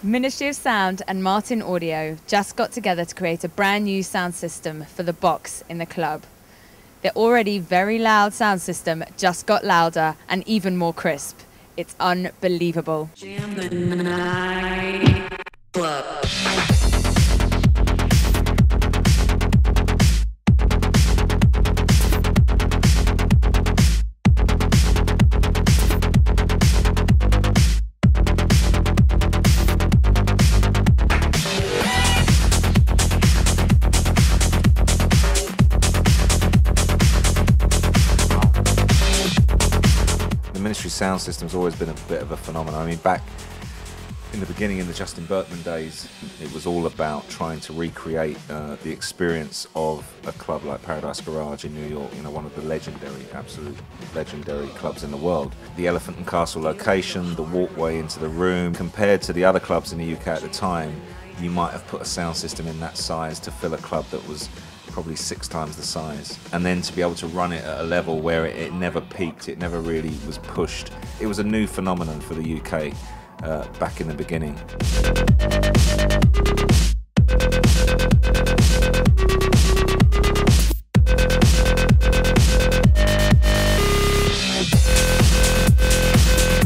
Ministry of Sound and Martin Audio just got together to create a brand new sound system for the box in the club. Their already very loud sound system just got louder and even more crisp. It's unbelievable. Jam the night club. The Ministry sound system's always been a bit of a phenomenon. I mean, back in the beginning, in the Justin Bertman days, it was all about trying to recreate the experience of a club like Paradise Garage in New York, you know, one of the legendary, absolute legendary clubs in the world. The Elephant and Castle location, the walkway into the room, compared to the other clubs in the UK at the time, you might have put a sound system in that size to fill a club that was probably 6 times the size, and then to be able to run it at a level where it never peaked, it never really was pushed. It was a new phenomenon for the UK back in the beginning.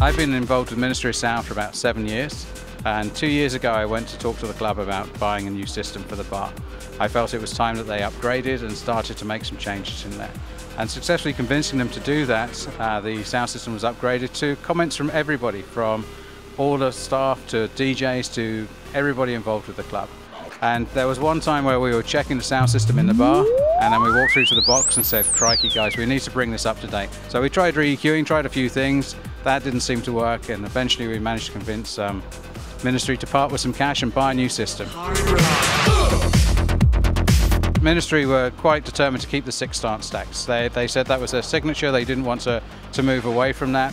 I've been involved with Ministry of Sound for about 7 years, and 2 years ago I went to talk to the club about buying a new system for the bar. I felt it was time that they upgraded and started to make some changes in there. And successfully convincing them to do that, the sound system was upgraded to comments from everybody, from all the staff to DJs to everybody involved with the club. And there was one time where we were checking the sound system in the bar, and then we walked through to the box and said, crikey guys, we need to bring this up to date. So we tried re-EQing, tried a few things, that didn't seem to work, and eventually we managed to convince Ministry to part with some cash and buy a new system. Ministry were quite determined to keep the 6 dance stacks. They said that was their signature, they didn't want to move away from that.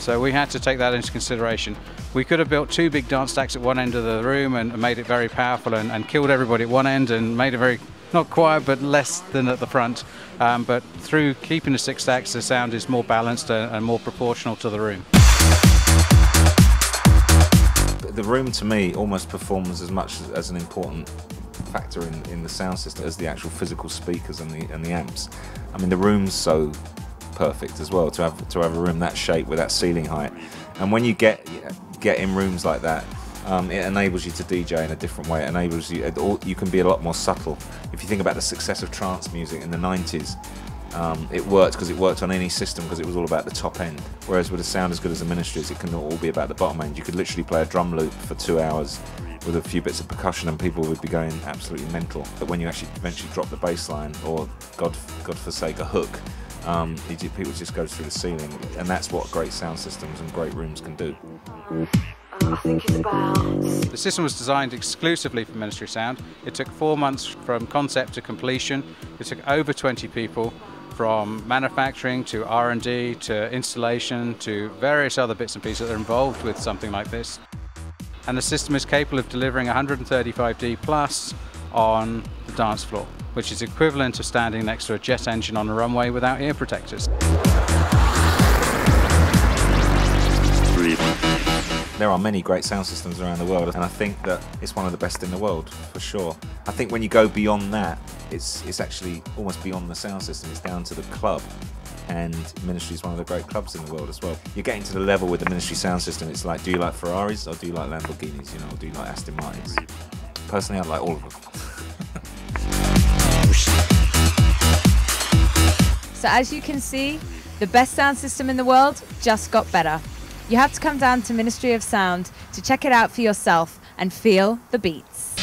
So we had to take that into consideration. We could have built 2 big dance stacks at one end of the room and made it very powerful and killed everybody at one end and made it very, not quiet, but less than at the front. But through keeping the 6 stacks, the sound is more balanced and more proportional to the room. The room, to me, almost performs as much as an important factor in the sound system as the actual physical speakers and the amps. I mean, the room's so perfect as well to have a room that shape with that ceiling height, and when you get in rooms like that, it enables you to DJ in a different way. It enables you, you can be a lot more subtle. If you think about the success of trance music in the 90s, it worked because it worked on any system because it was all about the top end. Whereas with a sound as good as the Ministry's, it can all be about the bottom end. You could literally play a drum loop for 2 hours with a few bits of percussion and people would be going absolutely mental. But when you actually eventually drop the bass line, or God forsake a hook, people just go through the ceiling, and that's what great sound systems and great rooms can do. The system was designed exclusively for Ministry Sound. It took 4 months from concept to completion. It took over 20 people, from manufacturing to R&D to installation to various other bits and pieces that are involved with something like this. And the system is capable of delivering 135 dB plus on the dance floor, which is equivalent to standing next to a jet engine on a runway without ear protectors. There are many great sound systems around the world, and I think that it's one of the best in the world, for sure. I think when you go beyond that, it's actually almost beyond the sound system. It's down to the club, and Ministry is one of the great clubs in the world as well. You're getting to the level with the Ministry sound system, it's like, do you like Ferraris or do you like Lamborghinis, you know, or do you like Aston Martins? Personally, I like all of them. So as you can see, the best sound system in the world just got better. You have to come down to Ministry of Sound to check it out for yourself and feel the beats.